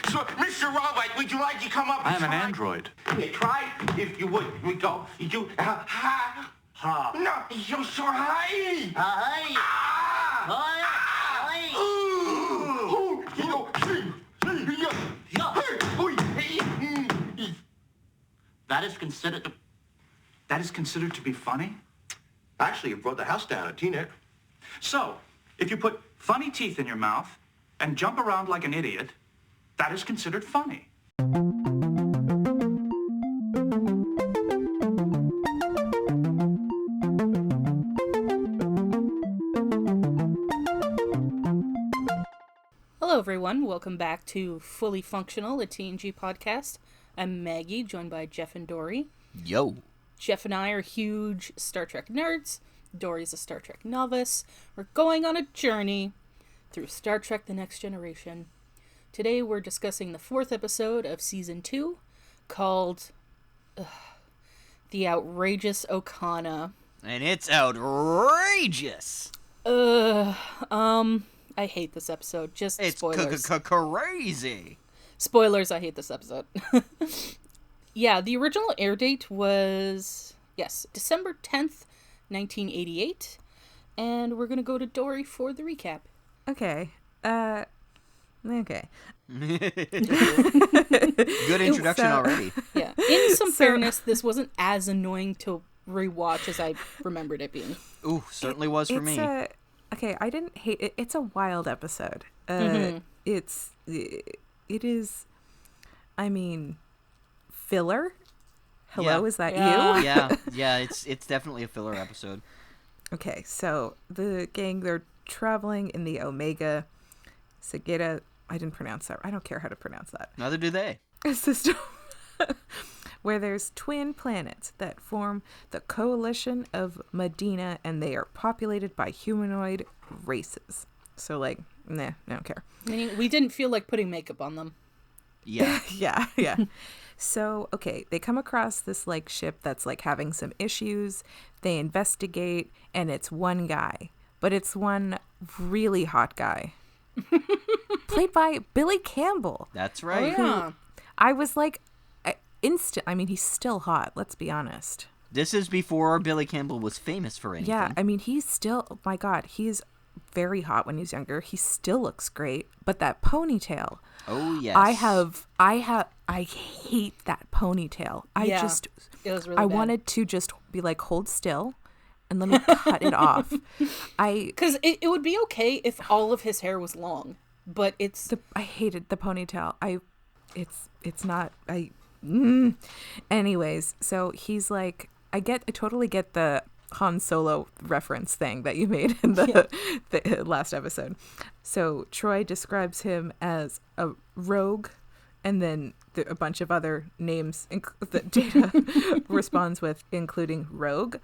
So, Mr. Robot, would you like to come up and I am an try? android. Yeah, try if you would. Here we go. You do. Ha. Ha. No, you're so high. Hi. Ah. Hi. Ooh. You know. That is considered to... That is considered to be funny? Actually, you brought the house down, Tina. So, if you put funny teeth in your mouth and jump around like an idiot, that is considered funny. Hello everyone, welcome back to Fully Functional, a TNG podcast. I'm Maggie, joined by Jeff and Dory. Yo. Jeff and I are huge Star Trek nerds. Dory's a Star Trek novice. We're going on a journey through Star Trek The Next Generation. Today we're discussing the 4th episode of Season 2, called The Outrageous Okona. And it's outrageous. I hate this episode. Just It's spoilers. crazy. Spoilers, I hate this episode. Yeah, the original air date was, December 10th, 1988. And we're going to go to Dory for the recap. Okay. Okay. Good introduction already. Yeah. In some fairness, this wasn't as annoying to rewatch as I remembered it being. Ooh, certainly was for me. Okay, I didn't hate it. It's a wild episode. It is, I mean, filler? Hello, Yeah. is that Yeah. you? Yeah, it's definitely a filler episode. Okay, so the gang, they're traveling in the Omega Sagita. I didn't pronounce that. I don't care how to pronounce that. Neither do they. System where there's twin planets that form the coalition of Medina, and they are populated by humanoid races. So, like, nah, I don't care. Meaning, we didn't feel like putting makeup on them. Yeah. Yeah. So, okay, they come across this, like, ship that's, like, having some issues. They investigate, and it's one guy. But it's one really hot guy. Played by Billy Campbell. That's right. Oh, yeah. I was like, I mean, he's still hot, let's be honest. This is before Billy Campbell was famous for anything. Yeah, I mean, he's still, oh my God, he's very hot when he's younger. He still looks great, but that ponytail. Oh, yes. I hate that ponytail. It was really I bad. wanted to just be like, hold still and let me cut it off. Because it would be okay if all of his hair was long, but I hated the ponytail. Anyways, so he's like, I totally get the Han Solo reference thing that you made in the last episode. So Troy describes him as a rogue, and then a bunch of other names that Data responds with, including rogue,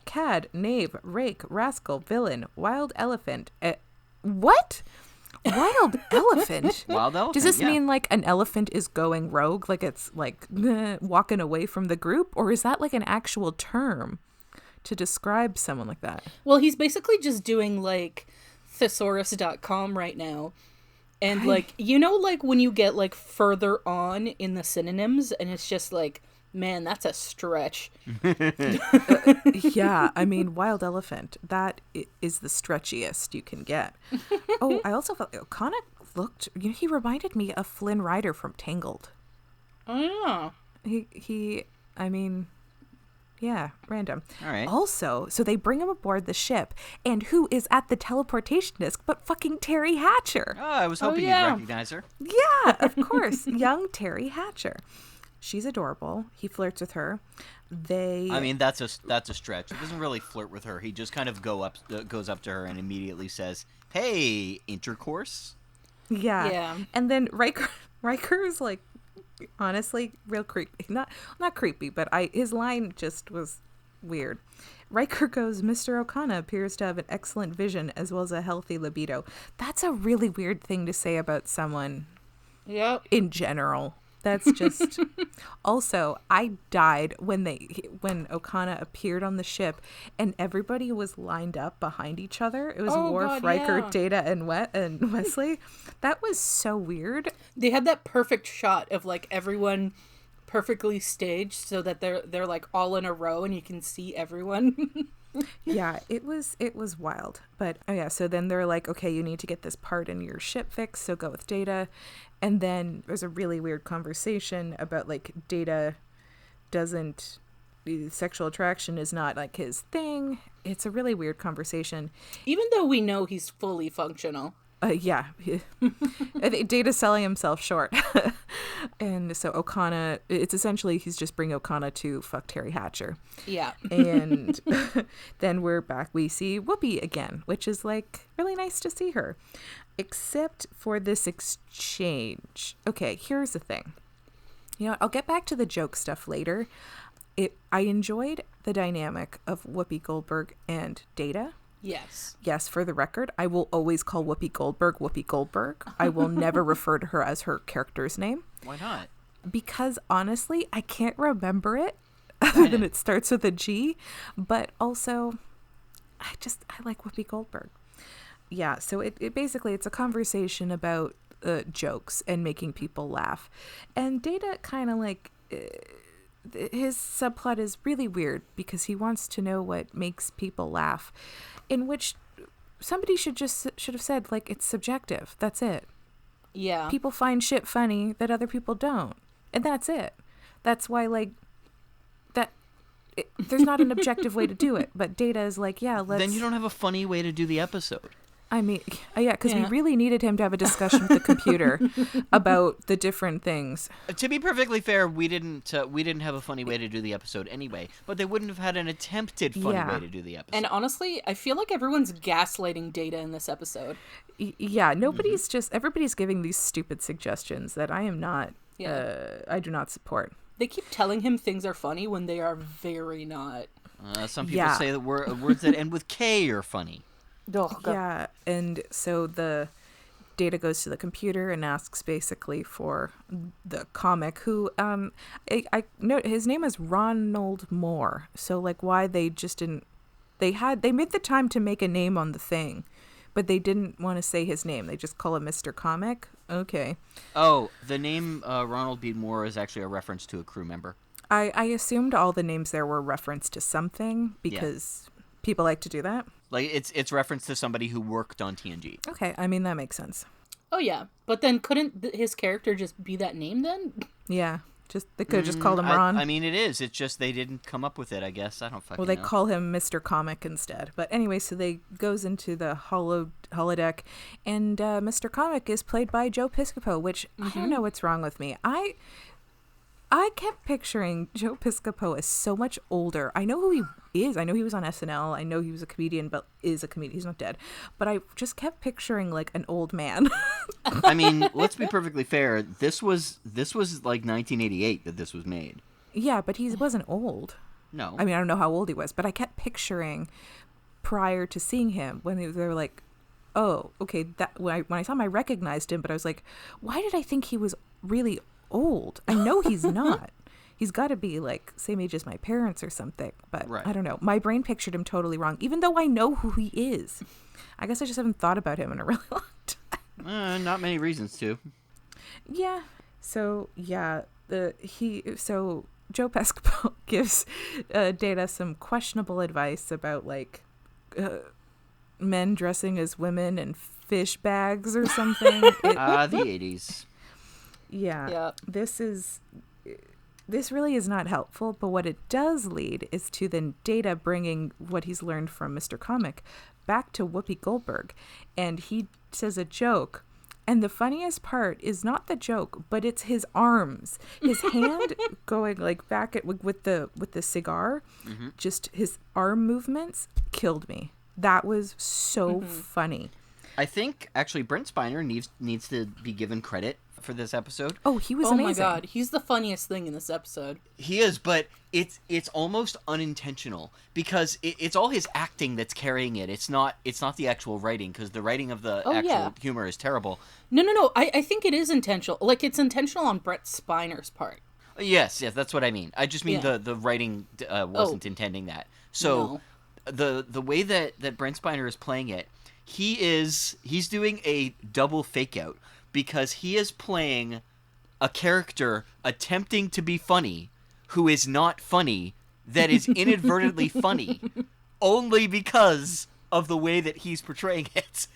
cad, knave, rake, rascal, villain, wild elephant. What? Wild elephant? Wild elephant, Does this yeah. mean like an elephant is going rogue? Like it's like walking away from the group? Or is that like an actual term to describe someone like that? well, he's basically just doing like thesaurus.com right now. And like, like when you get like further on in the synonyms and it's just like, man, that's a stretch. Yeah, I mean, wild elephant, that is the stretchiest you can get. Oh, I also felt Okona looked, he reminded me of Flynn Rider from Tangled. Oh, yeah. I mean, yeah, random. All right. Also, so they bring him aboard the ship, and who is at the teleportation disk but fucking Terry Hatcher? Oh, I was hoping yeah. you'd recognize her. Yeah, of course. Young Terry Hatcher. She's adorable. He flirts with her. I mean, that's a stretch. He doesn't really flirt with her. He just kind of goes up to her and immediately says, "Hey, intercourse." Yeah. And then Riker's like, honestly, real creepy. Not creepy, but his line just was weird. Riker goes, Mr. Okona appears to have an excellent vision as well as a healthy libido. That's a really weird thing to say about someone Yep. in general. That's just. Also, I died when Okona appeared on the ship, and everybody was lined up behind each other. It was Worf, God, Riker, yeah. Data, and Wesley. That was so weird. They had that perfect shot of like everyone perfectly staged so that they're like all in a row and you can see everyone. Yeah, it was wild. But oh yeah, so then they're like, okay, you need to get this part in your ship fixed, so go with Data. And then there's a really weird conversation about like Data doesn't sexual attraction is not like his thing. It's a really weird conversation. Even though we know he's fully functional. Yeah. Data's selling himself short. And so Okona, it's essentially he's just bringing Okona to fuck Terry Hatcher. Yeah. And then we're back. We see Whoopi again, which is like really nice to see her. Except for this exchange. Okay, here's the thing. You know, I'll get back to the joke stuff later. I enjoyed the dynamic of Whoopi Goldberg and Data. Yes. Yes, for the record, I will always call Whoopi Goldberg. I will never refer to her as her character's name. Why not? Because honestly, I can't remember it other than it starts with a G. But also, I like Whoopi Goldberg. Yeah, so it basically, it's a conversation about jokes and making people laugh. And Data kind of like... his subplot is really weird because he wants to know what makes people laugh, in which somebody should have said, like, it's subjective. That's it. Yeah. People find shit funny that other people don't. And that's it. That's why, like, there's not an objective way to do it. But Data is like, yeah, let's... Then you don't have a funny way to do the episode. I mean, yeah, because we really needed him to have a discussion with the computer about the different things. To be perfectly fair, we didn't have a funny way to do the episode anyway, but they wouldn't have had an attempted funny way to do the episode. And honestly, I feel like everyone's gaslighting Data in this episode. Yeah, nobody's everybody's giving these stupid suggestions that I am not, I do not support. They keep telling him things are funny when they are very not. Some people say that words that end with K are funny. Oh, yeah, and so the Data goes to the computer and asks basically for the comic who I know his name is Ronald Moore. So like why they just didn't they made the time to make a name on the thing, but they didn't want to say his name. They just call him Mr. Comic. Okay. Oh, the name Ronald B. Moore is actually a reference to a crew member. I assumed all the names there were reference to something because people like to do that. Like it's reference to somebody who worked on TNG. Okay, I mean that makes sense. Oh yeah, but then couldn't his character just be that name then? Yeah, they could have just called him Ron. I mean it is. It's just they didn't come up with it. I guess I don't fucking. Well, they know. call him Mr. Comic instead. But anyway, so they goes into the holodeck, and Mr. Comic is played by Joe Piscopo, which I don't know what's wrong with me. I kept picturing Joe Piscopo as so much older. I know who he is. I know he was on SNL. I know he was a comedian, but is a comedian. He's not dead. But I just kept picturing like an old man. I mean, let's be perfectly fair. This was like 1988 that this was made. Yeah, but he wasn't old. No. I mean, I don't know how old he was, but I kept picturing prior to seeing him when they were like, oh, okay. That when I saw him, I recognized him, but I was like, why did I think he was really old? I know he's not. He's got to be like same age as my parents or something, but I don't know. My brain pictured him totally wrong, even though I know who he is. I guess I just haven't thought about him in a really long time. Not many reasons to. Yeah. So yeah, so Joe Piscopo gives Data some questionable advice about like men dressing as women and fish bags or something. The 80s. Yeah. This really is not helpful, but what it does lead is to then Data bringing what he's learned from Mr. Comic back to Whoopi Goldberg, and he says a joke, and the funniest part is not the joke, but it's his arms, his hand going like back at with the cigar, just his arm movements killed me. That was so funny. I think actually Brent Spiner needs to be given credit for this episode. Oh, he was Oh amazing. my god, he's the funniest thing in this episode. He is, but it's almost unintentional because it's all his acting that's carrying it. It's not the actual writing, because the writing of the actual humor is terrible. No. I think it is intentional. Like, it's intentional on Brett Spiner's part. Yes, that's what I mean. I just mean Yeah. the writing wasn't intending that. So the way that Brent Spiner is playing it, he's doing a double fake out, because he is playing a character attempting to be funny who is not funny, that is inadvertently funny only because of the way that he's portraying it.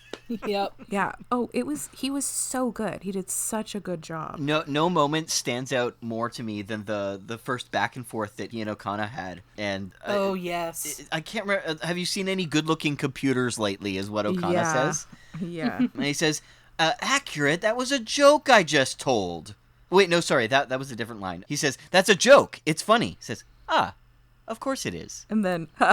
Yep. Yeah. Oh, he was so good. He did such a good job. No moment stands out more to me than the first back and forth that he and Okona had. And Oh, yes. I can't remember. Have you seen any good-looking computers lately? Is what Okona says. Yeah. And he says, "Accurate. That was a joke I just told." Wait, no, sorry. That was a different line. He says, "That's a joke. It's funny." He says, "Of course it is." And then He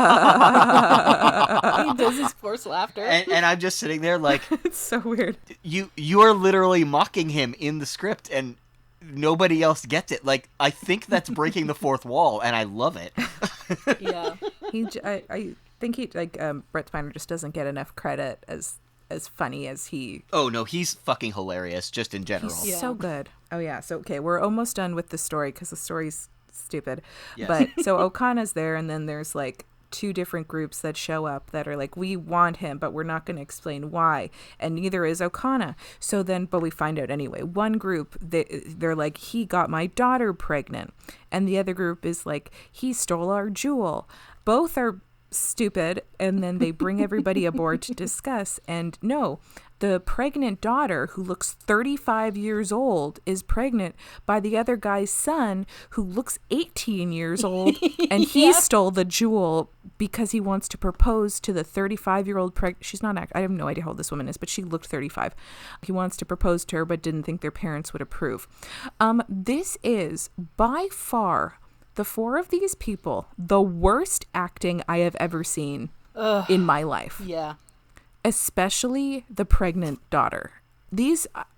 does his forced laughter. And I'm just sitting there like, it's so weird. you are literally mocking him in the script, and nobody else gets it. Like, I think that's breaking the fourth wall, and I love it. Yeah. I think Brett Spiner just doesn't get enough credit as funny as he. Oh no, he's fucking hilarious just in general. He's Yeah. so good. Oh yeah. So okay, we're almost done with the story because the story's stupid. Yes. But so Okona's there, and then there's like two different groups that show up that are like, we want him, but we're not going to explain why, and neither is Okona. So then, but we find out anyway. One group, they're like, he got my daughter pregnant, and the other group is like, he stole our jewel. Both are stupid, and then they bring everybody aboard to discuss, and no, the pregnant daughter, who looks 35 years old, is pregnant by the other guy's son, who looks 18 years old, and he stole the jewel because he wants to propose to the 35-year-old she's not I have no idea how old this woman is, but she looked 35. He wants to propose to her but didn't think their parents would approve. This is by far, the four of these people, the worst acting I have ever seen in my life. Yeah. Especially the pregnant daughter.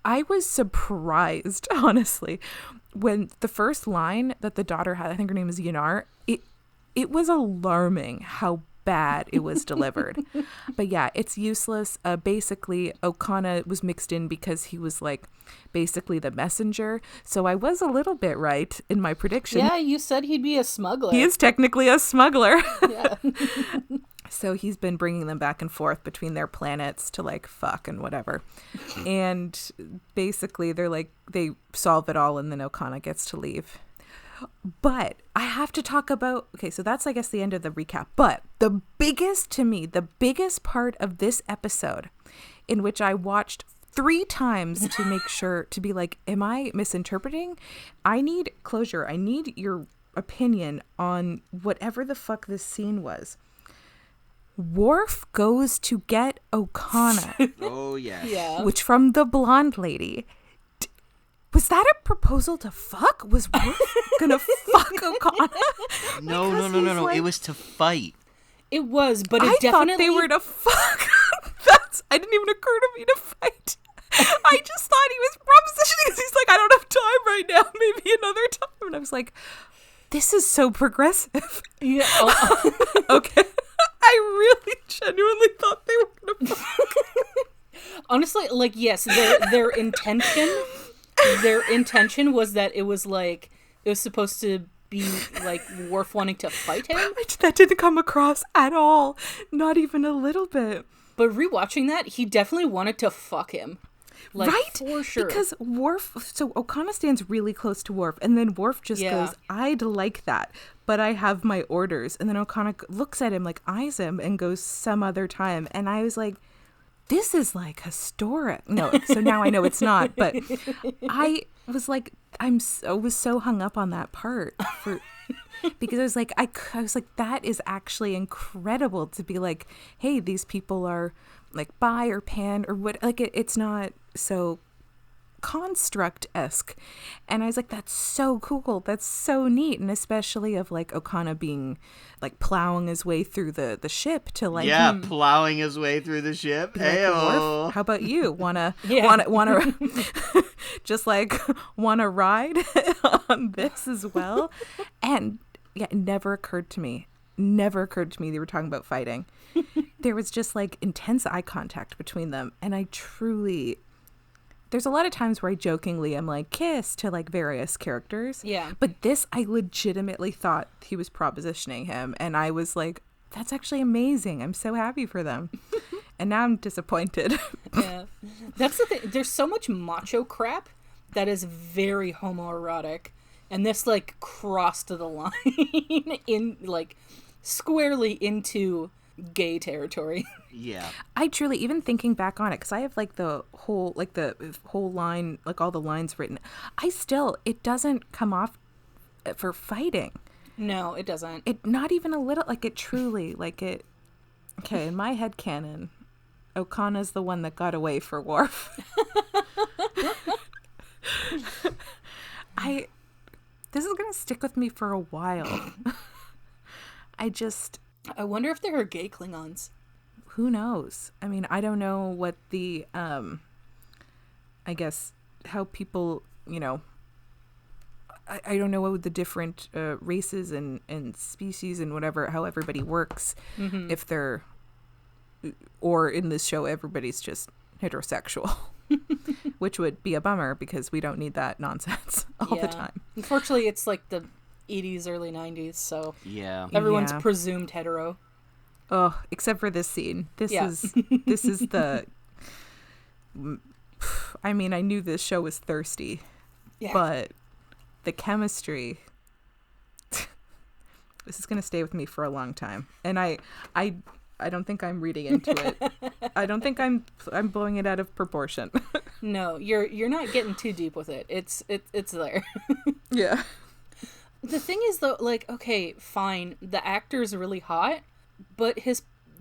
I was surprised, honestly, when the first line that the daughter had, I think her name is Yanar, it was alarming how bad it was delivered. But yeah, it's useless. Basically, Okona was mixed in because he was like basically the messenger. So I was a little bit right in my prediction. Yeah, you said he'd be a smuggler. He is technically a smuggler. Yeah. So he's been bringing them back and forth between their planets to like fuck and whatever. And basically they're like, they solve it all, and then Okona gets to leave. But I have to talk about, okay, so that's, I guess, the end of the recap. But the biggest part of this episode, in which I watched 3 times to make sure, to be like, am I misinterpreting? I need closure. I need your opinion on whatever the fuck this scene was. Worf goes to get Okona, Oh yes. Yeah. which from the blonde lady. Was that a proposal to fuck? Was Worf gonna fuck Okona? No. like- It was to fight. It was, but it I definitely... thought they were to fuck. I didn't even occur to me to fight. I just thought he was propositioning because he's like, I don't have time right now. Maybe another time. And I was like, this is so progressive. Yeah. Okay. I really genuinely thought they were gonna fuck. Honestly, like, yes, their intention was that it was supposed to be like Worf wanting to fight him. That didn't come across at all. Not even a little bit. But rewatching that, he definitely wanted to fuck him. Like, right? For sure. Because Worf, so Okona stands really close to Worf, and then Worf just Yeah. goes, I'd like that, but I have my orders. And then Okona looks at him, like eyes him, and goes some other time. And I was like, this is like historic. No, so now I know it's not, but I was like, I was so hung up on that part because I was like, I was like, that is actually incredible to be like, hey, these people are like bi or pan or what, like it's not so construct-esque. And I was like, that's so cool. That's so neat. And especially of like Okona being like plowing his way through the ship to like plowing his way through the ship. like, Heyo. Worf, how about you? Wanna just like wanna ride on this as well? And yeah, it never occurred to me they were talking about fighting. There was just like intense eye contact between them, and I truly, there's a lot of times where I jokingly am like kiss to like various characters, but this I legitimately thought he was propositioning him, and I was like, that's actually amazing. I'm so happy for them. And now I'm disappointed. Yeah, that's the thing. There's so much macho crap that is very homoerotic, and this like crossed the line in like squarely into gay territory. Yeah. I truly, even thinking back on it, because I have like the whole line, like all the lines written, it doesn't come off for fighting. No, it doesn't. It not even a little, like it truly, like it. Okay, in my head canon, Okona's the one that got away for Worf. This is gonna stick with me for a while. I wonder if there are gay Klingons. Who knows? I mean, I don't know what the I guess how people, you know, I don't know what the different races and species and whatever, how everybody works, if they're, or in this show everybody's just heterosexual. Which would be a bummer because we don't need that nonsense all the time. Unfortunately, it's like the 80s, early 90s, so everyone's Yeah. presumed hetero. Oh, except for this scene. This is the. I mean, I knew this show was thirsty, but the chemistry. This is gonna stay with me for a long time, and I don't think I'm reading into it. I don't think I'm blowing it out of proportion. No, you're not getting too deep with it. It's there. Yeah. The thing is though, like, okay, fine, the actor's really hot, but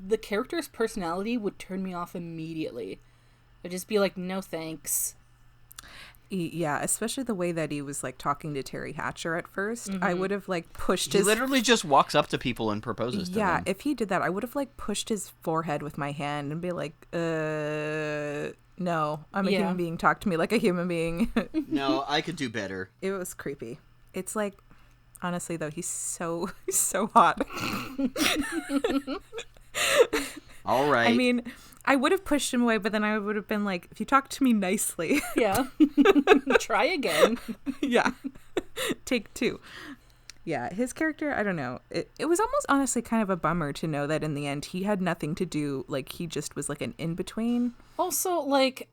the character's personality would turn me off immediately. I'd just be like, no thanks. Yeah, especially the way that he was like talking to Terry Hatcher at first. I would have like pushed his. He literally just walks up to people and proposes to them. Yeah, if he did that, I would have like pushed his forehead with my hand and be like, no, I'm a human being. Talk to me like a human being. No, I could do better. It was creepy. It's like, honestly though, he's so hot. All right. I mean, I would have pushed him away, but then I would have been like, if you talk to me nicely. Yeah. Try again. Yeah. Take two. Yeah, his character, I don't know. It was almost honestly kind of a bummer to know that in the end he had nothing to do. Like, he just was like an in-between. Also, like,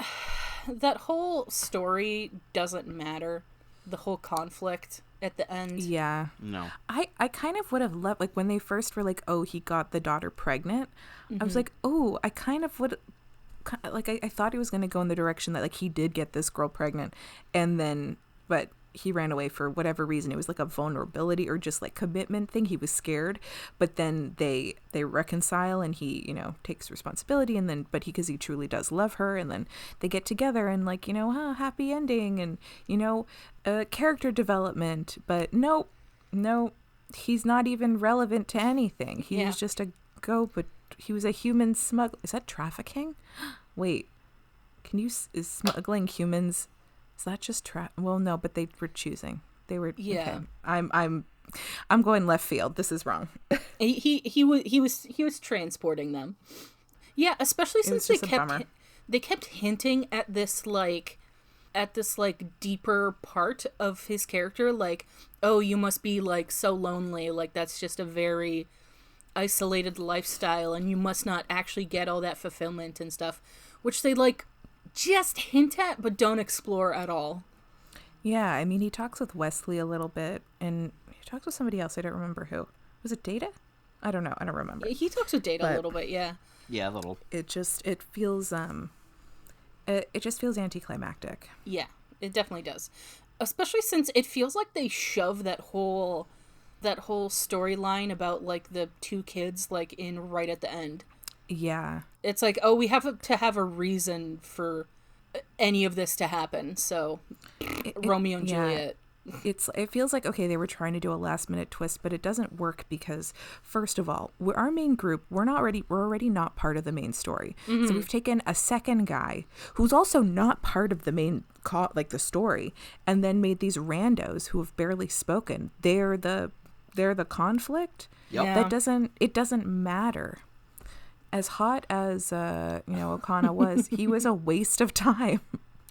that whole story doesn't matter. The whole conflict at the end. Yeah. No. I kind of would have loved, like, when they first were like, oh, he got the daughter pregnant. I was like, oh, I kind of would, like, I thought he was going to go in the direction that, like, he did get this girl pregnant. And then, but he ran away for whatever reason. It was like a vulnerability or just like commitment thing. He was scared, but then they reconcile and he, you know, takes responsibility, and then, but because he truly does love her, and then they get together and, like, you know, happy ending, and, you know, character development. But no, he's not even relevant to anything. He was just a but he was a human smuggler. Is that trafficking? Wait, is smuggling humans? Is that just well, no, but they were choosing. They were. Yeah. Okay. I'm going left field. This is wrong. He was transporting them. Yeah, especially since they kept hinting at this deeper part of his character, like, oh, you must be like so lonely, like that's just a very isolated lifestyle and you must not actually get all that fulfillment and stuff, which they like just hint at but don't explore at all. Yeah, I mean, he talks with Wesley a little bit, and he talks with somebody else. I don't remember who. Was it Data? I don't know. I don't remember. He talks with Data a little bit, yeah. Yeah, a little. It feels anticlimactic. Yeah, it definitely does. Especially since it feels like they shove that whole storyline about like the two kids like in right at the end. Yeah. It's like, oh, we have to have a reason for any of this to happen. So Romeo and Juliet. It feels like, okay, they were trying to do a last minute twist, but it doesn't work because, first of all, our main group, we're already not part of the main story. So we've taken a second guy who's also not part of the main the story, and then made these randos who have barely spoken. They're the conflict. Yep. Yeah. It doesn't matter. As hot as Okona was, he was a waste of time.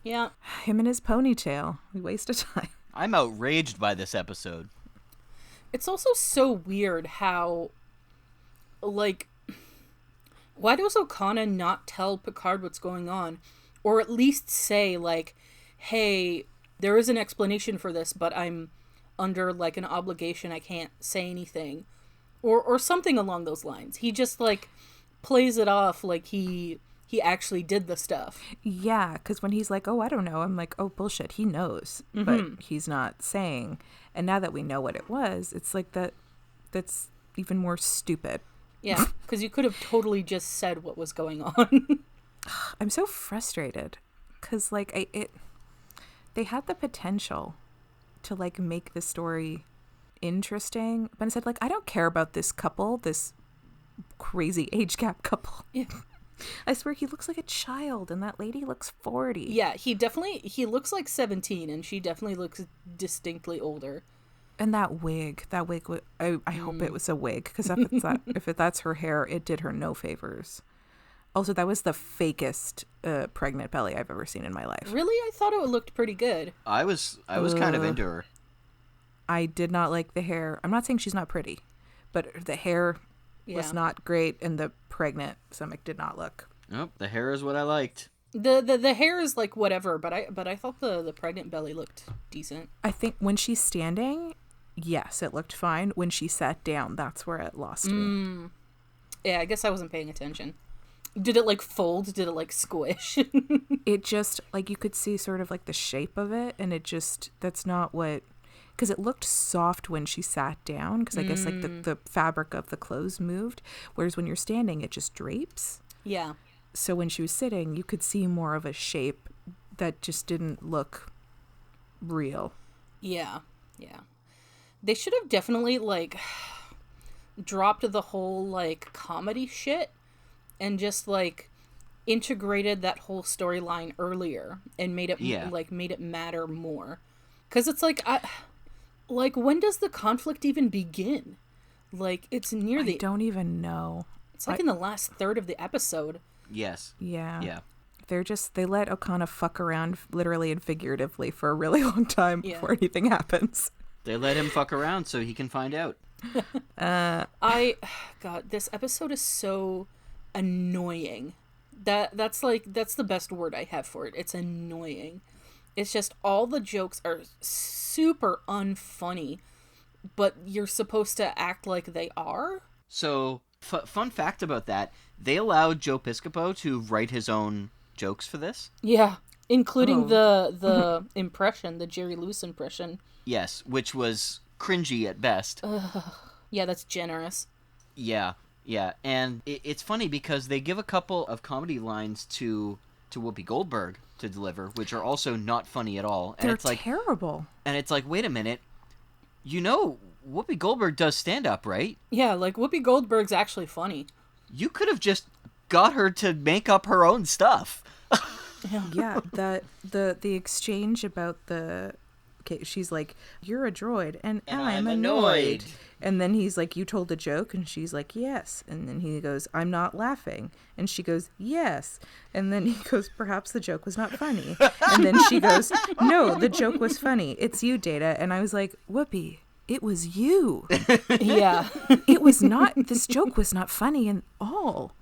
Yeah. Him and his ponytail, a waste of time. I'm outraged by this episode. It's also so weird how, like, why does Okona not tell Picard what's going on? Or at least say, like, hey, there is an explanation for this, but I'm under, like, an obligation. I can't say anything. Or something along those lines. He just, like, plays it off like he actually did the stuff. Yeah, because when he's like, oh, I don't know, I'm like, oh, bullshit, he knows, but he's not saying. And now that we know what it was, it's like that's even more stupid. Yeah, because you could have totally just said what was going on. I'm so frustrated because, like, they had the potential to, like, make the story interesting, but instead, like, I don't care about this couple, this crazy age gap couple. Yeah. I swear he looks like a child and that lady looks 40. Yeah, he looks like 17 and she definitely looks distinctly older. And that wig, I hope it was a wig, because if that's her hair, it did her no favors. Also, that was the fakest pregnant belly I've ever seen in my life. Really? I thought it looked pretty good. I was kind of into her. I did not like the hair. I'm not saying she's not pretty, but the hair was not great, and the pregnant stomach did not look. Nope, the hair is what I liked. The hair is like whatever, but I thought the pregnant belly looked decent. I think when she's standing, yes, it looked fine. When she sat down, that's where it lost me. Yeah, I guess I wasn't paying attention. Did it like fold? Did it like squish? It just, like, you could see sort of like the shape of it, and that's not what, because it looked soft when she sat down, because I guess like the fabric of the clothes moved, whereas when you're standing, it just drapes. Yeah. So when she was sitting, you could see more of a shape that just didn't look real. Yeah. Yeah. They should have definitely, like, dropped the whole, like, comedy shit and just, like, integrated that whole storyline earlier and made it, made it matter more. Because it's like, when does the conflict even begin? Like, it's near I don't even know. It's like in the last third of the episode. Yes. Yeah. Yeah. They let Okona fuck around literally and figuratively for a really long time before anything happens. They let him fuck around so he can find out. God, this episode is so annoying. That's the best word I have for it. It's annoying. It's just all the jokes are super unfunny, but you're supposed to act like they are. So, fun fact about that, they allowed Joe Piscopo to write his own jokes for this. Yeah, including the impression, the Jerry Lewis impression. Yes, which was cringy at best. Yeah, that's generous. Yeah, and it's funny because they give a couple of comedy lines to Whoopi Goldberg to deliver, which are also not funny at all. And They're terrible. And it's like, wait a minute, Whoopi Goldberg does stand up, right? Yeah, like Whoopi Goldberg's actually funny. You could have just got her to make up her own stuff. Yeah, the exchange about she's like, you're a droid and I'm annoyed. And then he's like, you told a joke? And she's like, yes. And then he goes, I'm not laughing. And she goes, yes. And then he goes, perhaps the joke was not funny. And then she goes, no, the joke was funny. It's you, Data. And I was like, Whoopi, it was you. Yeah. It was not, this joke was not funny at all.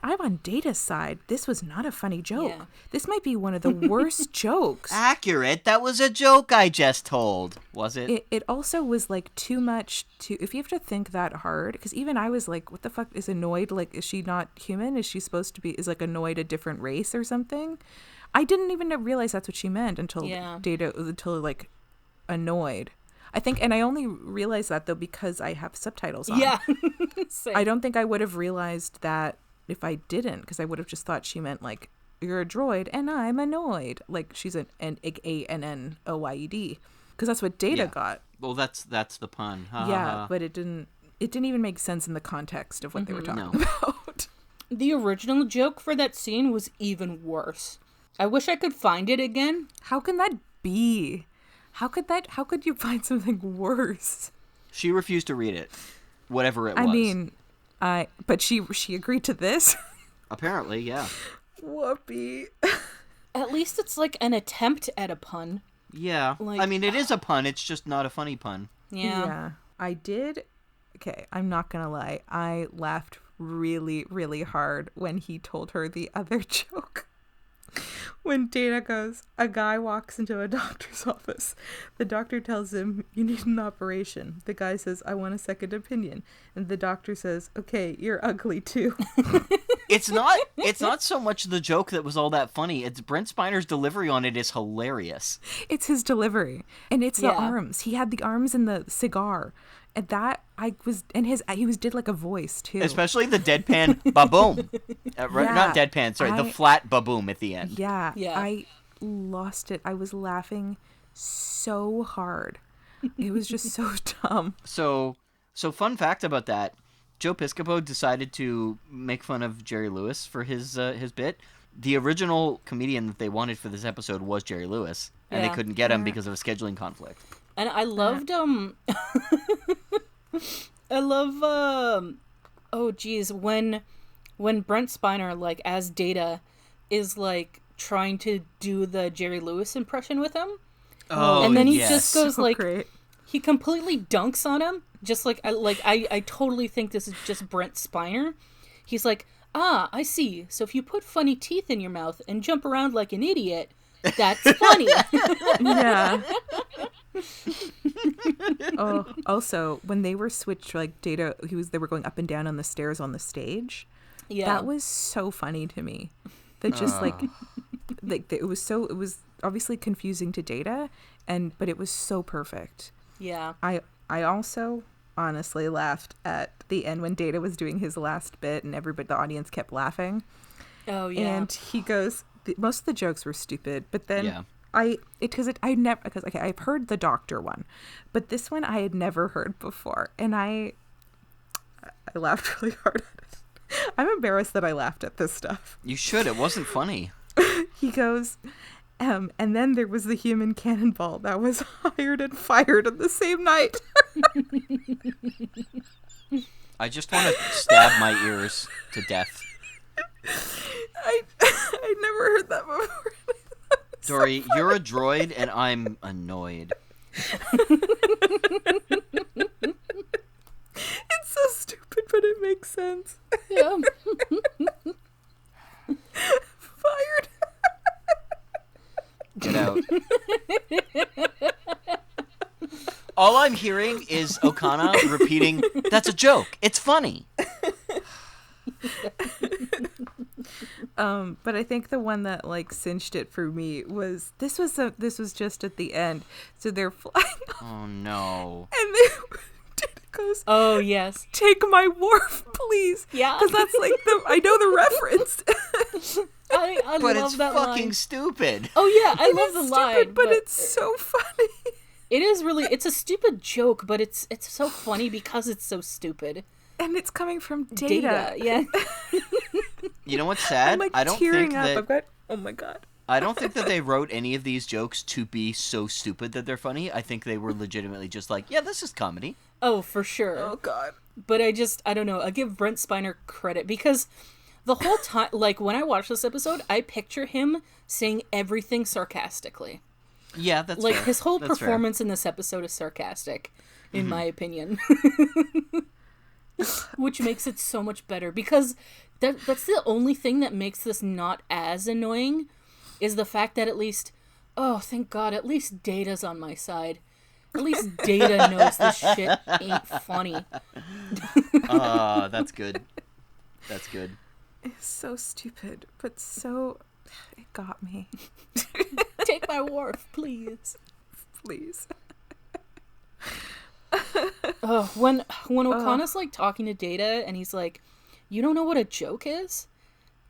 I'm on Data's side. This was not a funny joke. Yeah. This might be one of the worst jokes. Accurate. That was a joke I just told. Was it? It also was like too much if you have to think that hard, because even I was like, what the fuck is annoyed? Like, is she not human? Is she supposed to be, is like annoyed a different race or something? I didn't even realize that's what she meant until like annoyed. I think, and I only realized that though because I have subtitles on. Yeah. I don't think I would have realized that if I didn't, because I would have just thought she meant like you're a droid and I'm annoyed. Like she's an ANNOYED. Because that's what Data got. Well, that's the pun. Yeah, but it didn't even make sense in the context of what they were talking about. The original joke for that scene was even worse. I wish I could find it again. How can that be? How could you find something worse? She refused to read it. Whatever it was. I mean, but she agreed to this? Apparently, yeah. Whoopee. At least it's like an attempt at a pun. Yeah. Like, I mean, it is a pun. It's just not a funny pun. Yeah. I did. Okay, I'm not going to lie. I laughed really, really hard when he told her the other joke. When Data goes, a guy walks into a doctor's office. The doctor tells him, you need an operation. The guy says, I want a second opinion. And the doctor says, okay, you're ugly too. It's not so much the joke that was all that funny. It's Brent Spiner's delivery on it is hilarious. It's his delivery. And it's the arms. He had the arms and the cigar. And that did like a voice too. Especially the deadpan ba-boom. Not deadpan, sorry, the flat ba-boom at the end. Yeah. I lost it. I was laughing so hard. It was just so dumb. So fun fact about that, Joe Piscopo decided to make fun of Jerry Lewis for his bit. The original comedian that they wanted for this episode was Jerry Lewis, and they couldn't get him because of a scheduling conflict. And I loved oh geez, when Brent Spiner, like, as Data, is like trying to do the Jerry Lewis impression with him. Oh, and then he yes. just goes So like great. He completely dunks on him. Just I totally think this is just Brent Spiner. He's like, I see. So if you put funny teeth in your mouth and jump around like an idiot, that's funny. Yeah. Oh, also when they were switched, like Data, they were going up and down on the stairs on the stage. Yeah, that was so funny to me. That just it was obviously confusing to Data, but it was so perfect. Yeah. I also honestly laughed at the end when Data was doing his last bit and the audience kept laughing. Oh yeah. And he goes, most of the jokes were stupid, but then I've heard the doctor one, but this one I had never heard before, and I laughed really hard at it. I'm embarrassed that I laughed at this stuff. You should. It wasn't funny. He goes, and then there was the human cannonball that was hired and fired on the same night. I just want to stab my ears to death. I never heard that before. Dory, you're a droid and I'm annoyed. It's so stupid, but it makes sense. Yeah. Fired. Get out. All I'm hearing is Okona repeating, "That's a joke. It's funny." But I think the one that like cinched it for me was this was just at the end. So they're flying off, Oh no. and then Data goes, Oh yes. "Take my Worf, please." Yeah. Because that's like I know the reference. I But love it's that fucking line. stupid. Oh yeah, I It love is the stupid, line, but it's so funny. it is really, it's a stupid joke, but it's so funny because it's so stupid. And it's coming from Data. Yeah. You know what's sad? I'm like I don't tearing think up. that I've got, oh my god. I don't think that they wrote any of these jokes to be so stupid that they're funny. I think they were legitimately just like, yeah, this is comedy. Oh, for sure. Oh god. But I don't know. I give Brent Spiner credit because the whole time, like when I watch this episode, I picture him saying everything sarcastically. Yeah, that's Like fair. his whole That's performance in this episode is sarcastic, in my opinion. Which makes it so much better because that's the only thing that makes this not as annoying is the fact that at least, oh thank God, at least Data's on my side. At least Data knows this shit ain't funny. That's good. That's good. It's so stupid, but so it got me. Take my Worf, please. Please. Oh, when Okona's like talking to Data and he's like, "You don't know what a joke is?"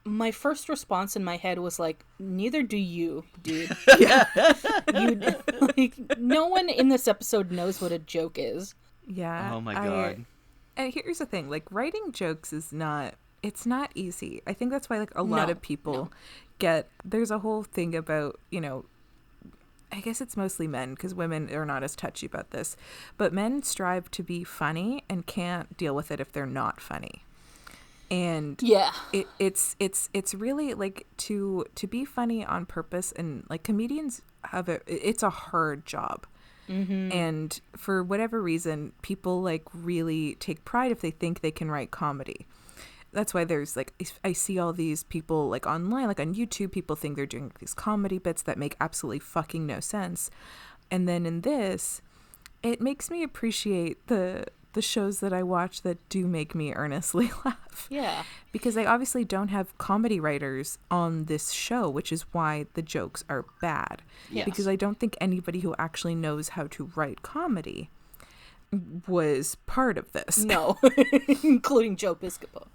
my first response in my head was like, neither do you, dude. You, like, no one in this episode knows what a joke is. Yeah. Oh my god. And here's the thing, like, writing jokes is not, it's not easy. I think that's why, like, a lot of people there's a whole thing about, you know, I guess it's mostly men because women are not as touchy about this, but men strive to be funny and can't deal with it if they're not funny. And it's really like to be funny on purpose, and like comedians it's a hard job. Mm-hmm. And for whatever reason, people like really take pride if they think they can write comedy. That's why there's like, I see all these people like online, like on YouTube, people think they're doing these comedy bits that make absolutely fucking no sense. And then in this, it makes me appreciate the shows that I watch that do make me earnestly laugh. Yeah. Because I obviously don't have comedy writers on this show, which is why the jokes are bad. Yes. Because I don't think anybody who actually knows how to write comedy was part of this. No, including Joe Piscopo.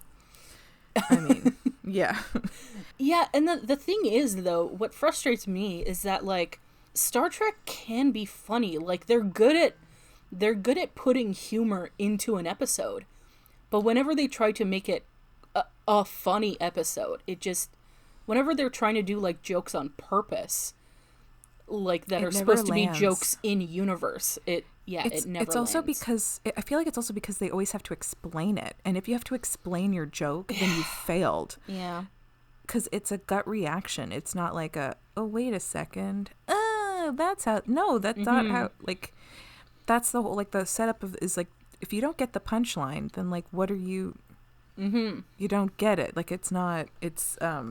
I mean, yeah. Yeah, and the thing is, though, what frustrates me is that, like, Star Trek can be funny. Like, they're good at putting humor into an episode. But whenever they try to make it a funny episode, it just... Whenever they're trying to do, like, jokes on purpose, like, that are supposed to be jokes in universe, it never It's also lands. because... I feel like it's also because they always have to explain it. And if you have to explain your joke, then you failed. Yeah. Because it's a gut reaction. It's not like oh, wait a second. That's how... No, that's not how... Like, that's the whole... Like, the setup is, like, if you don't get the punchline, then, like, what are you... Mm-hmm. You don't get it. Like, it's not... It's, I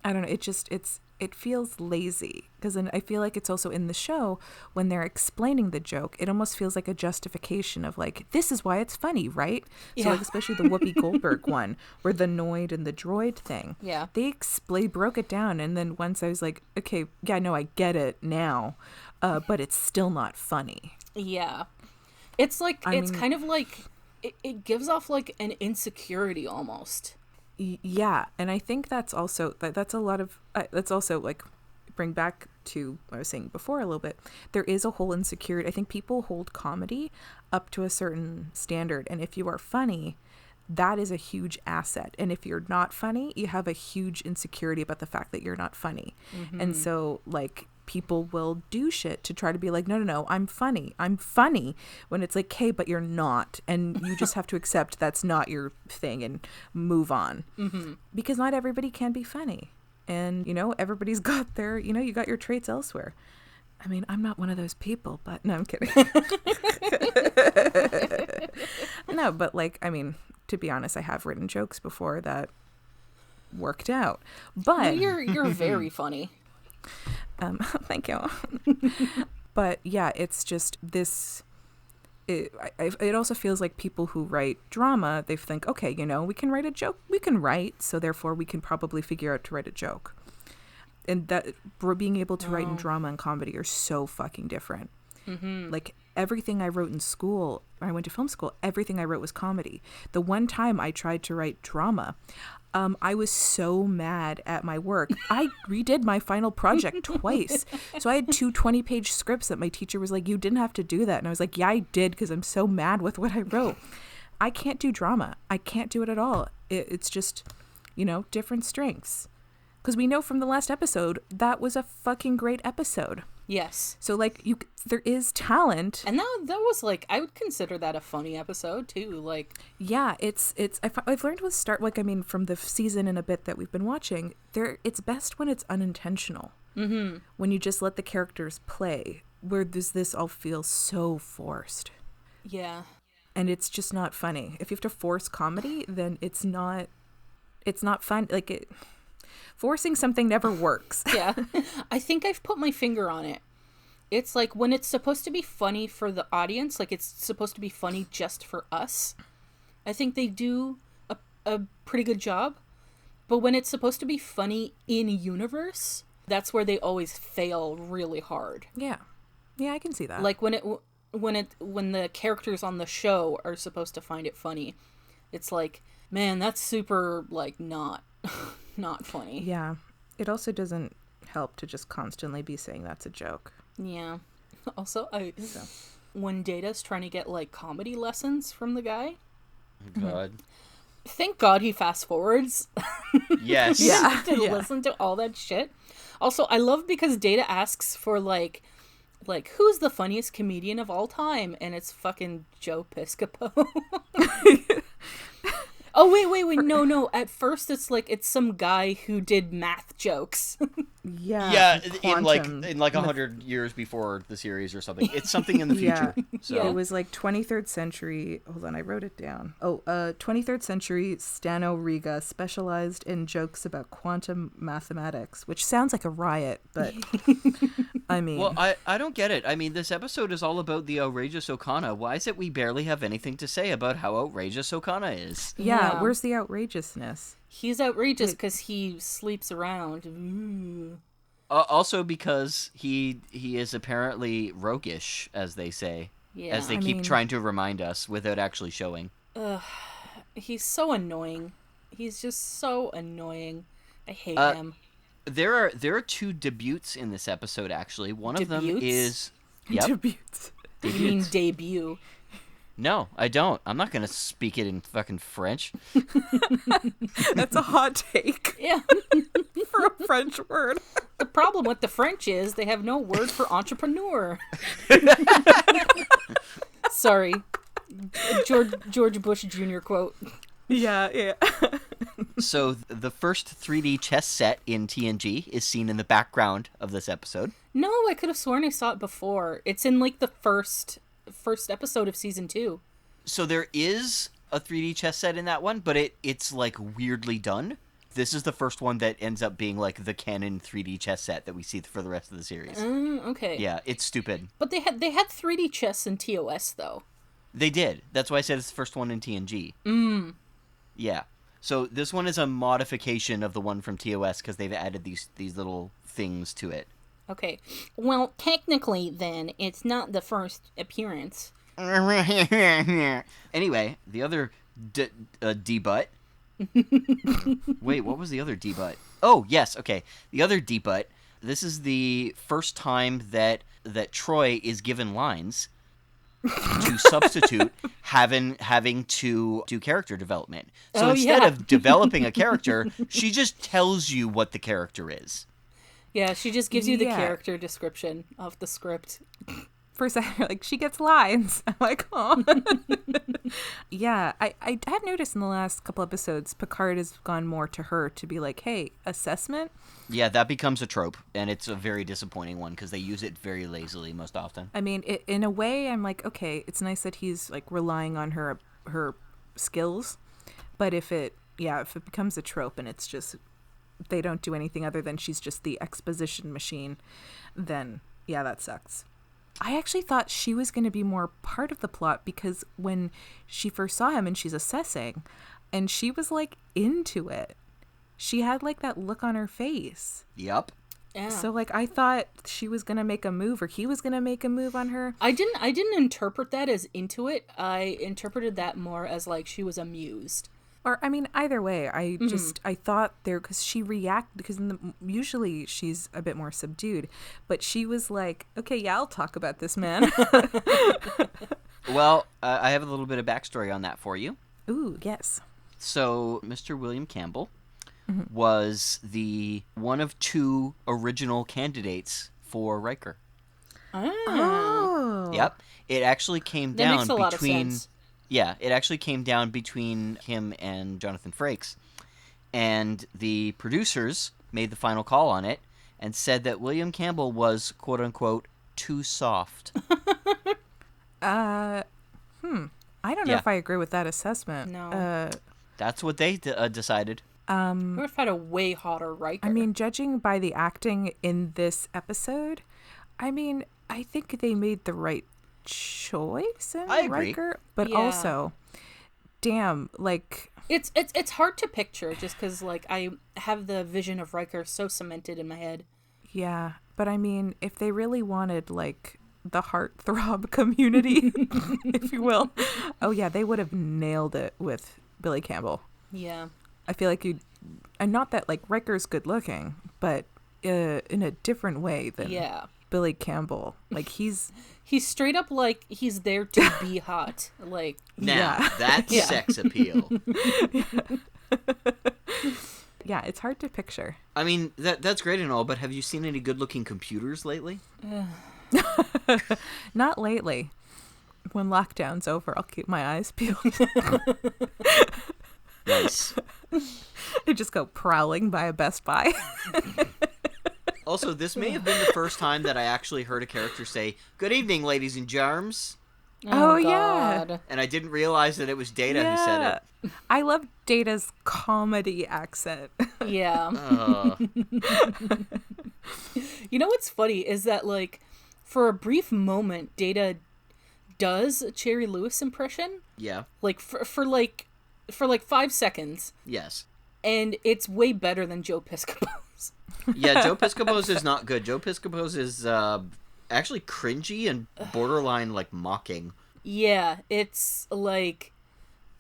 don't know. It just... It feels lazy. Because then I feel like it's also in the show, when they're explaining the joke, it almost feels like a justification of, like, this is why it's funny, right? Yeah. So, like, especially the Whoopi Goldberg one, where the Noid and the droid thing. Yeah. They broke it down, and then once I was like, okay, yeah, no, I get it now, but it's still not funny. Yeah. It's like, I it's mean, kind of like, it gives off, like, an insecurity almost. Yeah, and I think that's also that's a lot of that's also like bring back to what I was saying before a little bit. There is a whole insecurity. I think people hold comedy up to a certain standard, and if you are funny, that is a huge asset. And if you're not funny, you have a huge insecurity about the fact that you're not funny. Mm-hmm. And so like people will do shit to try to be like, no, I'm funny, when it's like, hey, but you're not, and you just have to accept that's not your thing and move on. Mm-hmm. Because not everybody can be funny, and you know, everybody's got their, you know, you got your traits elsewhere. I mean, I'm not one of those people, but no, I'm kidding. No, but like, I mean, to be honest, I have written jokes before that worked out, but Well, you're very funny. Thank you. But yeah, it's just this. It also feels like people who write drama, they think, okay, you know, we can write a joke. We can write, so therefore we can probably figure out to write a joke. And that being able to write in drama and comedy are so fucking different. Mm-hmm. Like everything I wrote in school, when I went to film school, everything I wrote was comedy. The one time I tried to write drama, I was so mad at my work. I redid my final project twice. So I had 2 20-page scripts that my teacher was like, you didn't have to do that. And I was like, yeah, I did, because I'm so mad with what I wrote. I can't do drama. I can't do it at all. It's just, you know, different strengths. Because we know from the last episode, that was a fucking great episode. Yes. So, like, there is talent. And that was, like, I would consider that a funny episode, too. Like, yeah, I've learned with like, I mean, from the season and a bit that we've been watching, it's best when it's unintentional. Mm-hmm. When you just let the characters play, where this all feels so forced. yeah. And it's just not funny. If you have to force comedy, then it's not fun. Like, forcing something never works. Yeah. I think I've put my finger on it. It's like when it's supposed to be funny for the audience, like it's supposed to be funny just for us. I think they do a pretty good job. But when it's supposed to be funny in universe, that's where they always fail really hard. Yeah. Yeah, I can see that. Like when the characters on the show are supposed to find it funny, it's like Man, that's super, like, not funny. Yeah. It also doesn't help to just constantly be saying that's a joke. Yeah. Also, when Data's trying to get, like, comedy lessons from the guy, God. thank God he fast forwards. Yes. Yeah. To listen to all that shit. Also, I love because Data asks for, like, who's the funniest comedian of all time? And it's fucking Joe Piscopo. Oh, wait, no. At first, it's some guy who did math jokes. Yeah. Yeah, quantum in like 100 years before the series or something. It's something in the future. Yeah. So It was like 23rd century. Hold on, I wrote it down. 23rd century Stano Riga specialized in jokes about quantum mathematics, which sounds like a riot, but I mean, Well, I don't get it. I mean, this episode is all about the Outrageous Okona. Why is it we barely have anything to say about how outrageous Okona is? yeah, Yeah. where's the outrageousness? He's outrageous because he sleeps around. Ooh. Also because he is apparently roguish, as they say. Yeah. As they I keep mean- trying to remind us without actually showing. He's so annoying. He's just so annoying. I hate him. There are two debuts in this episode, actually. One of them Debuts? is... Yep. Debuts. You mean debut? No, I don't. I'm not going to speak it in fucking French. That's a hot take Yeah. for a French word. The problem with the French is they have no word for entrepreneur. Sorry. George Bush Jr. quote. Yeah. So the first 3D chess set in TNG is seen in the background of this episode. No, I could have sworn I saw it before. It's in like the first episode of season 2. So there is a 3D chess set in that one, but it's like weirdly done. This is the first one that ends up being like the canon 3D chess set that we see for the rest of the series. Okay. Yeah, it's stupid. But they had 3D chess in TOS though. They did. That's why I said it's the first one in TNG. Yeah. So this one is a modification of the one from TOS because they've added these little things to it. Okay. Well, technically then it's not the first appearance. Anyway, the other debut. Wait, what was the other debut? Oh, yes, okay. The other debut. This is the first time that Troy is given lines to substitute having to do character development. So instead of developing a character, she just tells you what the character is. Yeah, she just gives you the Yeah. character description of the script. For a second, like, she gets lines. I'm like, oh. Yeah, I have noticed in the last couple episodes, Picard has gone more to her to be like, hey, assessment? Yeah, that becomes a trope, and it's a very disappointing one because they use it very lazily most often. I mean, in a way, I'm like, okay, it's nice that he's, like, relying on her skills. But if it becomes a trope and it's just, they don't do anything other than she's just the exposition machine, then, yeah, that sucks. I actually thought she was going to be more part of the plot because when she first saw him and she's assessing, and she was, like, into it. She had, like, that look on her face. Yep. Yeah. So, like, I thought she was going to make a move or he was going to make a move on her. I didn't interpret that as into it. I interpreted that more as like she was amused. Or, I mean, either way, I thought there, because she reacted, because usually she's a bit more subdued, but she was like, okay, yeah, I'll talk about this man. Well, I have a little bit of backstory on that for you. Ooh, yes. So, Mr. William Campbell was the one of two original candidates for Riker. Oh. Yep. It actually came That down makes a lot of between... sense. Yeah, it actually came down between him and Jonathan Frakes. And the producers made the final call on it and said that William Campbell was, quote-unquote, too soft. I don't know Yeah. if I agree with that assessment. No. That's what they decided. Worf had a way hotter Riker. I mean, judging by the acting in this episode, I mean, I think they made the right choice in I agree. Riker, but Yeah. also, damn, like, it's hard to picture just because like I have the vision of Riker so cemented in my head. yeah, but I mean, if they really wanted, like, the heartthrob community, if you will, oh yeah, they would have nailed it with Billy Campbell. Yeah. I feel like and not that like Riker's good looking, but in a different way than Billy Campbell. Like he's straight up like he's there to be hot. Like now that's sex appeal. Yeah, it's hard to picture. I mean, that's great and all, but have you seen any good-looking computers lately? Not lately. When lockdown's over, I'll keep my eyes peeled. Nice. I just go prowling by a Best Buy. Also, this may have been the first time that I actually heard a character say, "Good evening, ladies and germs." Oh, God. yeah. And I didn't realize that it was Data who said it. I love Data's comedy accent. Yeah. You know what's funny is that, like, for a brief moment, Data does a Jerry Lewis impression. Yeah. Like, for 5 seconds. Yes. And it's way better than Joe Piscopo's. Yeah, Joe Piscopo's is not good. Joe Piscopo's is actually cringy and borderline, like, mocking. Yeah, it's like,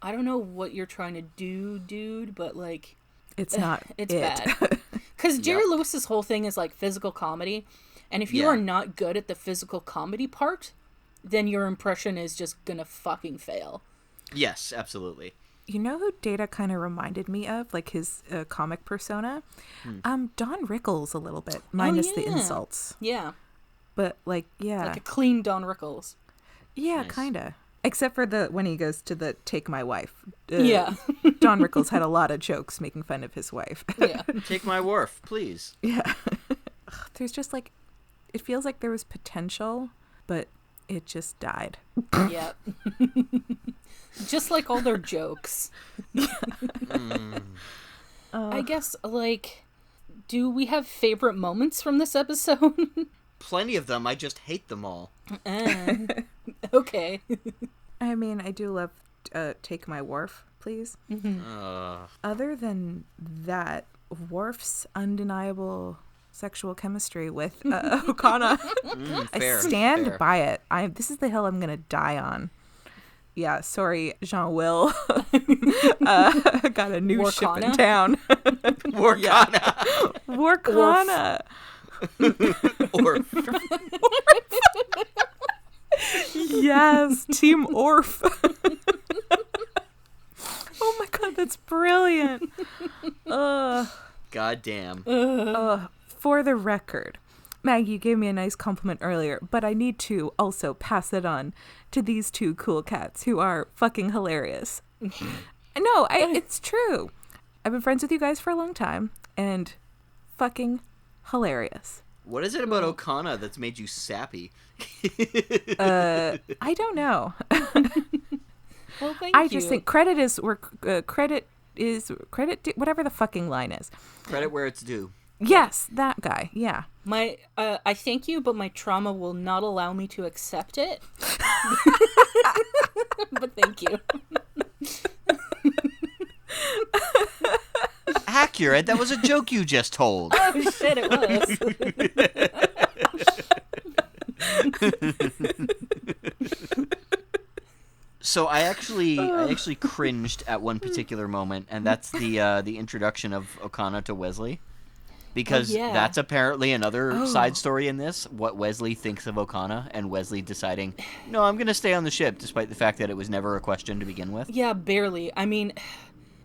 I don't know what you're trying to do, dude, but, like... It's not It's bad. Because Jerry Lewis's whole thing is, like, physical comedy. And if you are not good at the physical comedy part, then your impression is just gonna fucking fail. Yes, absolutely. You know who Data kind of reminded me of, like his comic persona? Don Rickles a little bit, minus the insults. Yeah. But like, yeah. Like a clean Don Rickles. Yeah, Nice. kind of. Except for when he goes to the take my wife. Yeah. Don Rickles had a lot of jokes making fun of his wife. Yeah. Take my Worf, please. Yeah. There's just like, it feels like there was potential, but it just died. Yeah. Just like all their jokes. I guess, like, do we have favorite moments from this episode? Plenty of them, I just hate them all. Okay. I mean, I do love Take My Worf, please. Other than that, Worf's undeniable sexual chemistry with Okona, Fair, I stand fair. by it. This is the hill I'm gonna die on. Yeah, sorry, Jean-Will. Got a new ship in Workana? town. Workana. Workana. Or Yes, Team Orf. Oh my god, that's brilliant. goddamn. For the record, Maggie, you gave me a nice compliment earlier, but I need to also pass it on to these two cool cats who are fucking hilarious. No, it's true. I've been friends with you guys for a long time, and fucking hilarious. What is it about Okana that's made you sappy? I don't know. Well, thank you. I just think credit is where credit whatever the fucking line is. Credit where it's due. Yes, that guy. Yeah. My, I thank you, but my trauma will not allow me to accept it. But thank you. Accurate. That was a joke you just told. Oh shit, it was. So I actually cringed at one particular moment, and that's the introduction of Okana to Wesley. Because that's apparently another side story in this, what Wesley thinks of Okana, and Wesley deciding, no, I'm going to stay on the ship, despite the fact that it was never a question to begin with. Yeah, barely. I mean,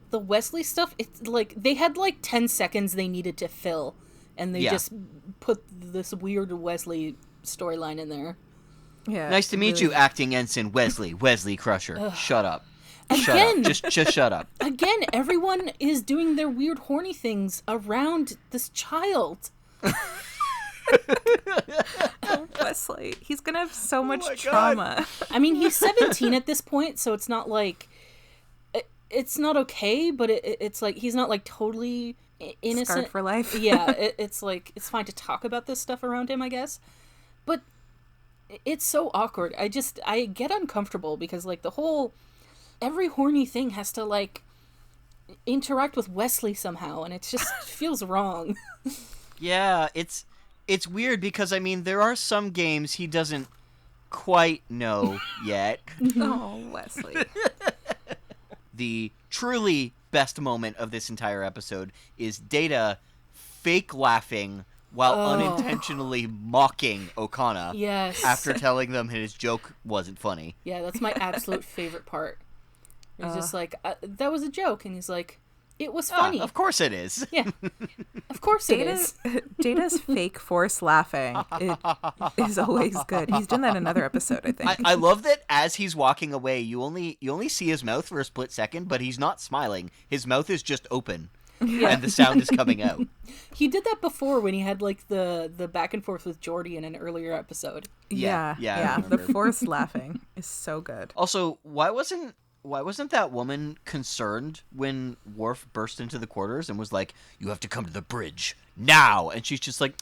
the Wesley stuff, it's like, they had like 10 seconds they needed to fill, and they just put this weird Wesley storyline in there. Yeah. Nice to meet you, acting ensign Wesley Crusher. Shut up. Again, Shut up. Just shut up. Again, everyone is doing their weird horny things around this child. Wesley, he's gonna have so much my trauma. I mean, he's 17 at this point, so it's not like... It's not okay, but it's like he's not like totally innocent. Scarred for life. Yeah, it's like, it's fine to talk about this stuff around him, I guess. But it's so awkward. I get uncomfortable because like the whole... Every horny thing has to, like, interact with Wesley somehow, and it just feels wrong. Yeah, it's weird because, I mean, there are some games he doesn't quite know yet. Oh, Wesley. the truly best moment of this entire episode is Data fake laughing while unintentionally mocking Okona. Yes. After telling them his joke wasn't funny. Yeah, that's my absolute favorite part. He's just like, that was a joke. And he's like, it was funny. Of course it is. Yeah. Of course it is. Data's fake force laughing is always good. He's done that in another episode, I think. I love that as he's walking away, you only see his mouth for a split second, but he's not smiling. His mouth is just open. Yeah. And the sound is coming out. He did that before when he had like the back and forth with Geordi in an earlier episode. Yeah. The forced laughing is so good. Also, why wasn't that woman concerned when Worf burst into the quarters and was like, "You have to come to the bridge now," and she's just like,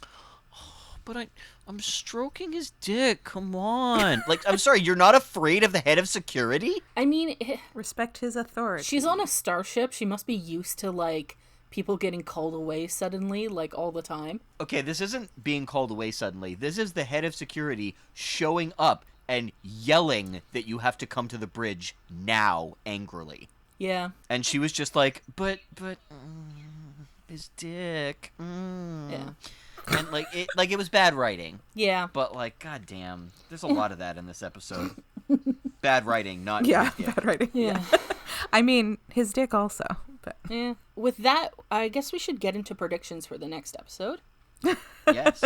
"Oh, but I'm stroking his dick. Come on." Like, I'm sorry, you're not afraid of the head of security? I mean, respect his authority. She's on a starship. She must be used to like people getting called away suddenly, like all the time. Okay, this isn't being called away suddenly. This is the head of security showing up and yelling that you have to come to the bridge now, angrily. Yeah. And she was just like, but his dick. Yeah. And it was bad writing. Yeah. But like, goddamn, there's a lot of that in this episode. Bad writing, not bad writing. Yeah. I mean, his dick also. But yeah. With that, I guess we should get into predictions for the next episode. Yes.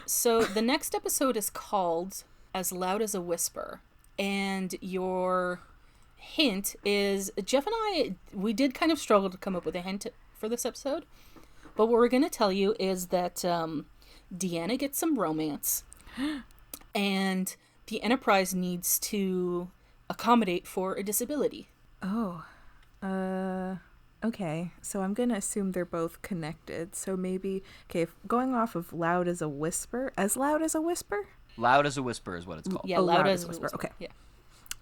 So the next episode is called As Loud as a Whisper, and your hint is Jeff and we did kind of struggle to come up with a hint for this episode, but what we're going to tell you is that Deanna gets some romance and the Enterprise needs to accommodate for a disability. Okay, so I'm going to assume they're both connected, so maybe, if going off of loud as a whisper, as loud as a whisper? Loud as a whisper is what it's called. Yeah, loud as a whisper. Okay. Yeah.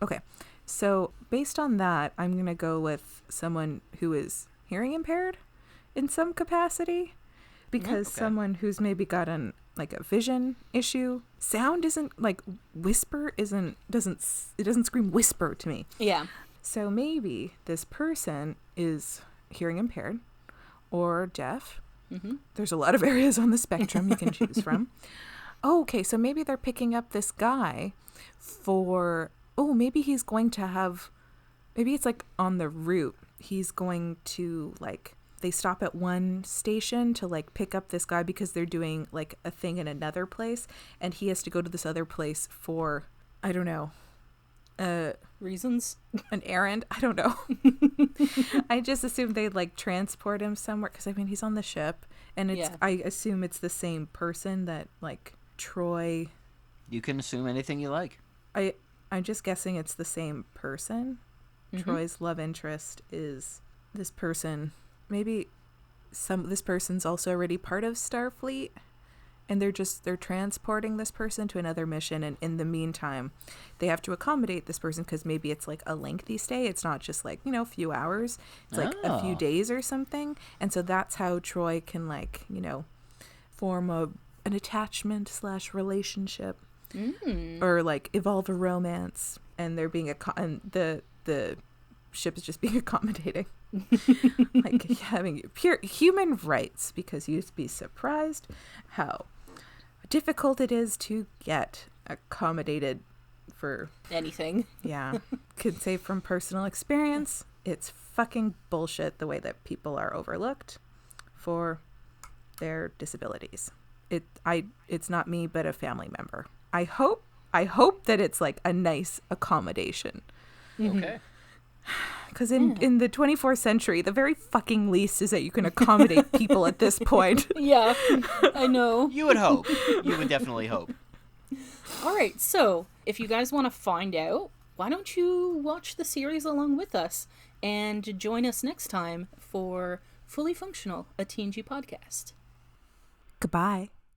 Okay. So based on that, I'm going to go with someone who is hearing impaired in some capacity, because someone who's maybe got a vision issue. Sound isn't like whisper doesn't scream whisper to me. Yeah. So maybe this person is hearing impaired or deaf. Mm-hmm. There's a lot of areas on the spectrum you can choose from. Okay, so maybe they're picking up this guy maybe he's going to have, maybe it's like on the route. He's going to they stop at one station to pick up this guy because they're doing a thing in another place, and he has to go to this other place for, I don't know, reasons, an errand. I don't know. I just assumed they'd transport him somewhere, because I mean he's on the ship, and I assume it's the same person that Troy. You can assume anything you like. I'm just guessing it's the same person. Mm-hmm. Troy's love interest is this person. Maybe this person's also already part of Starfleet, and they're transporting this person to another mission, and in the meantime they have to accommodate this person because maybe it's a lengthy stay. It's not just a few hours. It's a few days or something, and so that's how Troy can form an attachment / relationship, or evolve a romance, and they're being and the ship is just being accommodating. Having pure human rights, because you'd be surprised how difficult it is to get accommodated for anything. Yeah. Could say from personal experience, it's fucking bullshit the way that people are overlooked for their disabilities. It's not me, but a family member. I hope that it's a nice accommodation. Okay. Because in the 24th century, the very fucking least is that you can accommodate people at this point. Yeah, I know. You would hope. You would definitely hope. All right, so if you guys want to find out, why don't you watch the series along with us and join us next time for Fully Functional, a TNG podcast. Goodbye.